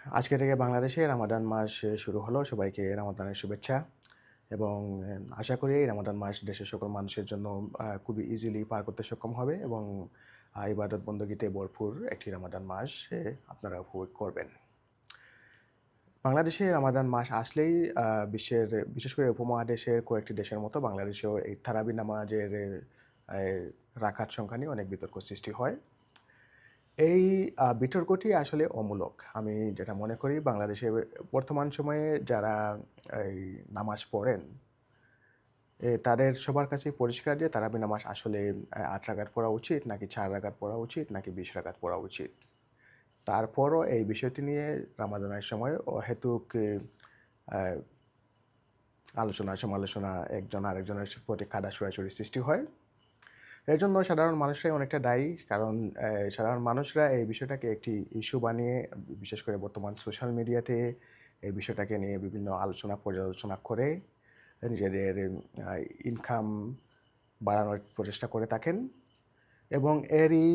আজকে থেকে বাংলাদেশে রামাদান মাস শুরু হলো। সবাইকে রামাদানের শুভেচ্ছা এবং আশা করি এই রামাদান মাস দেশের সকল মানুষের জন্য খুবই ইজিলি পার করতে সক্ষম হবে এবং ইবাদত বন্দগীতে ভরপুর একটি রামাদান মাস আপনারা উপভোগ করবেন। বাংলাদেশে রামাদান মাস আসলেই বিশ্বের বিশেষ করে উপমহাদেশের কয়েকটি দেশের মতো বাংলাদেশেও এই তারাবি নামাজের রাকাত সংখ্যা নিয়ে অনেক বিতর্ক সৃষ্টি হয়। এই বিতর্কটি আসলে অমূলক। আমি যেটা মনে করি বাংলাদেশে বর্তমান সময়ে যারা এই নামাজ পড়েন, তাদের সবার কাছেই পরিষ্কার যে তারাবি নামাজ আসলে ৮ রাকাত পড়া উচিত নাকি ৪ রাকাত পড়া উচিত নাকি ২০ রাকাত পড়া উচিত। তারপরও এই বিষয়টি নিয়ে রামাদানের সময় অহেতুক আ আলোচনা সমালোচনা একজন আরেকজনের প্রতি কাদা ছড়াছড়ির সৃষ্টি হয়। এর জন্য সাধারণ মানুষরাই অনেকটা দায়ী। কারণ সাধারণ মানুষরা এই বিষয়টাকে একটি ইস্যু বানিয়ে বিশেষ করে বর্তমান সোশ্যাল মিডিয়াতে এই বিষয়টাকে নিয়ে বিভিন্ন আলোচনা পর্যালোচনা করে নিজেদের ইনকাম বাড়ানোর প্রচেষ্টা করে থাকেন এবং এরই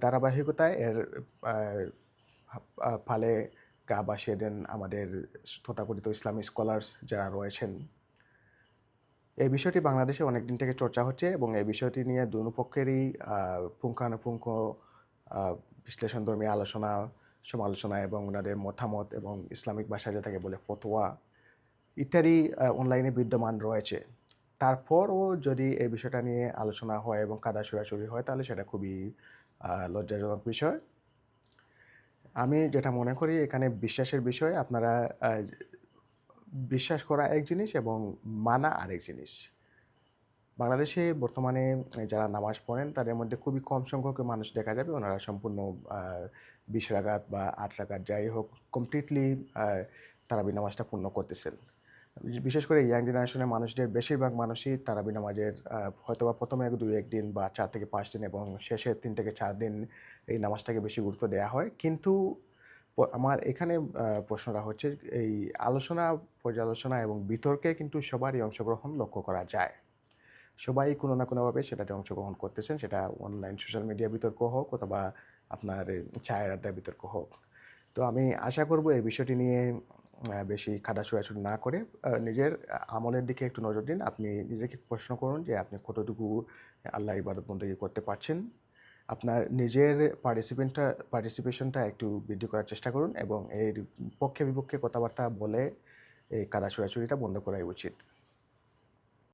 ধারাবাহিকতায় এর আ ফালে গা ভাসিয়ে দেন আমাদের তথাকথিত ইসলামিক স্কলার্স যারা রয়েছেন। এই বিষয়টি বাংলাদেশে অনেকদিন থেকে চর্চা হচ্ছে এবং এই বিষয়টি নিয়ে দুপক্ষেরই পুঙ্খানুপুঙ্খ আ বিশ্লেষণধর্মী আলোচনা, সমালোচনা এবং ওনাদের মতামত এবং ইসলামিক ভাষায় যেটাকে বলে ফতোয়া ইত্যাদি অনলাইনে বিদ্যমান রয়েছে। তারপরও যদি এই বিষয়টা নিয়ে আলোচনা হয় এবং কাদা ছড়াছড়ি হয় তাহলে সেটা খুবই লজ্জাজনক বিষয়। আমি যেটা মনে করি এখানে বিশ্বাসের বিষয়। আপনারা আ বিশ্বাস করা এক জিনিস এবং মানা আরেক জিনিস। বাংলাদেশে বর্তমানে যারা নামাজ পড়েন তাদের মধ্যে খুবই কম সংখ্যক মানুষ দেখা যাবে ওনারা সম্পূর্ণ ২০ রাকাত বা ৮ রাকাত যাই হোক কমপ্লিটলি আ তারাবি নামাজটা পূর্ণ করতেছেন। বিশেষ করে ইয়াং জেনারেশনের মানুষদের বেশিরভাগ মানুষই তারাবি নামাজের হয়তোবা ১ম ২-১ দিন বা ৪ থেকে ৫ দিন এবং শেষে ৩ থেকে ৪ দিন এই নামাজটাকে বেশি গুরুত্ব দেয়া হয়। কিন্তু আমার এখানে প্রশ্নটা হচ্ছে এই আলোচনা, পর্যালোচনা এবং বিতর্কে কিন্তু সবারই অংশগ্রহণ লক্ষ্য করা যায়। সবাই কোনো না কোনোভাবে সেটাতে অংশগ্রহণ করতেছেন। সেটা অনলাইন সোশ্যাল মিডিয়া বিতর্ক হোক অথবা আপনার চায়ের আড্ডার বিতর্ক হোক। তো আমি আশা করব এই বিষয়টি নিয়ে বেশি খাড়া ছোড়াছুড়ি না করে নিজের আমলের দিকে একটু নজর দিন। আপনি নিজেকে প্রশ্ন করুন যে আপনি কতটুকু আল্লাহর ইবাদত বন্দেগী করতে পারছেন। আপনার নিজের পার্টিসিপেশনটা একটু বৃদ্ধি করার চেষ্টা করুন এবং এর পক্ষে বিপক্ষে কথাবার্তা বলে এই কাদা ছোড়াছুড়িটা বন্ধ করাই উচিত।